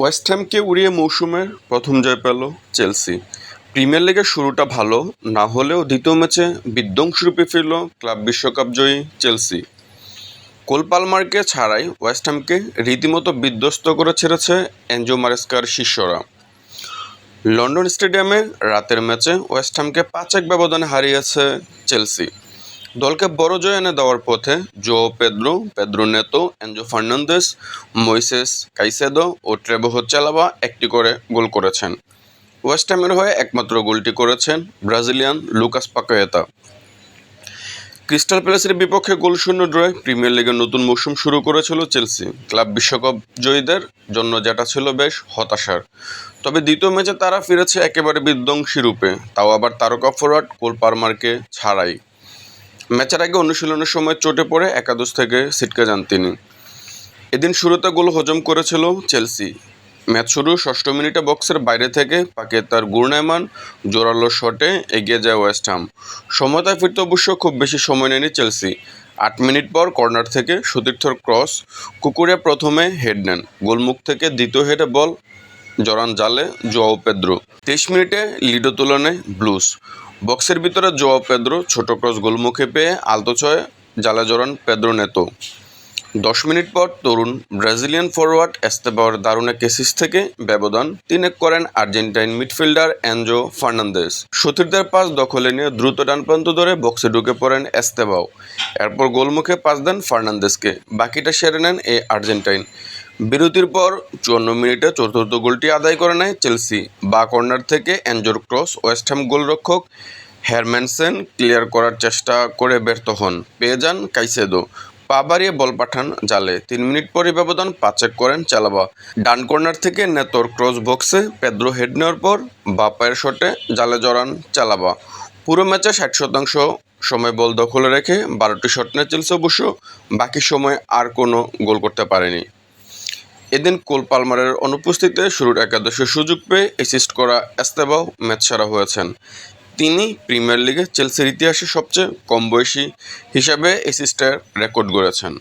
West হ্যামকে উড়িয়ে মৌসুমের প্রথম জয় পেল চেলসি। প্রিমিয়ার লিগের শুরুটা ভালো না হলেও দ্বিতীয় ম্যাচে বিধ্বংসরূপে ফিরল ক্লাব বিশ্বকাপ জয়ী চেলসি। কোল পালমারকে ছাড়াই ওয়েস্ট হ্যামকে রীতিমতো বিধ্বস্ত করে ছেড়েছে এনজো মারেস্কার শিষ্যরা। লন্ডন স্টেডিয়ামে রাতের ম্যাচে ওয়েস্ট হ্যামকে 5-1 ব্যবধানে হারিয়েছে চেলসি। দলকে বড় জয় এনে দেওয়ার পথে Pedro Neto, Enzo Fernandez, Moises Caicedo ও ট্রেভো চালাবা একটি করে গোল করেছেন। ওয়েস্ট হ্যামের হয়ে একমাত্র গোলটি করেছেন ব্রাজিলিয়ান লুকাস পাকুয়েতা। ক্রিস্টাল প্যালেসের বিপক্ষে গোলশূন্য ড্রয়ে প্রিমিয়ার লিগের নতুন মৌসুম শুরু করেছিল চেলসি। ক্লাব বিশ্বকাপ জয়ীদের জন্য যেটা ছিল বেশ হতাশার। তবে দ্বিতীয় ম্যাচে তারা ফিরেছে একেবারে বিধ্বংসী রূপে, তাও আবার তারকা ফরোয়ার্ড কোল পালমারকে ছাড়াই। ম্যাচের আগে অনুশীলনের সময় চোটে পড়ে একাদশ থেকে ছিটকে যান তিনি। এদিন শুরুতে গোল হজম করেছিল চেলসি। ম্যাচ শুরু 6 মিনিটে বক্সের বাইরে থেকে পাকেতার গুরনাইমান জোরালো শটে এগিয়ে যায় ওয়েস্ট হ্যাম। সমতায় ফিরতে অবশ্য খুব বেশি সময় নেয়নি চেলসি। 8 মিনিট পর কর্নার থেকে সতীর্থর ক্রস কুকুরিয়া প্রথমে হেড নেন। গোলমুখ থেকে দ্বিতীয় হেডে বল জড়ান জালে জোয়াও পেদ্রো। 23 মিনিটে লিডো তুলে নেয় ব্লুজ। বক্সের ভিতরে জোয়াও পেদ্রো ছোট ক্রস গোলমুখে পেয়ে আলতো ছয় জালে জড়ান পেদ্রো নেতো। 10 মিনিট পর তরুণ ব্রাজিলিয়ান ফরোয়ার্ড এস্তেবাওর দারুণ এক অ্যাসিস্ট থেকে ব্যবধান 3-1 করেন আর্জেন্টাইন মিডফিল্ডার এনজো ফার্নান্দেস। সতীর্থের পাস দখলে নিয়ে দ্রুত ডান প্রান্ত ধরে বক্সে ঢুকে পড়েন এস্তেবাও। এরপর গোলমুখে পাস দেন ফার্নান্দেসকে। বাকিটা সেরে নেন এই আর্জেন্টাইন। বিরতির পর 54 মিনিটে চতুর্থ গোলটি আদায় করে নেয় চেলসি। বা কর্নার থেকে এনজোর ক্রস ওয়েস্ট হ্যাম গোলরক্ষক হেরম্যানসেন ক্লিয়ার করার চেষ্টা করে ব্যর্থ হন। পেয়ে যান কাইসেদো। পা বাড়িয়ে বল পাঠান জালে। 3 মিনিট পরই ব্যবধান 5-1 করেন চালাবা। ডান কর্নার থেকে নেতোর ক্রস বক্সে পেদ্রো হেড নেওয়ার পর বা পায়ের শটে জালে জড়ান চালাবা। পুরো ম্যাচে 60% সময় বল দখলে রেখে 12টি শট নেয় চেলসি। অবশ্য বাকি সময় আর কোনো গোল করতে পারেনি। এদিন কোল পালমারের অনুপস্থিতিতে শুরুর একাদশে সুযোগ পেয়ে অ্যাসিস্ট করা এস্তেবাও ম্যাচ সেরা হয়েছেন। তিনি প্রিমিয়ার লিগে চেলসির ইতিহাসে সবচেয়ে কম বয়সী হিসাবে অ্যাসিস্টের রেকর্ড গড়েছেন।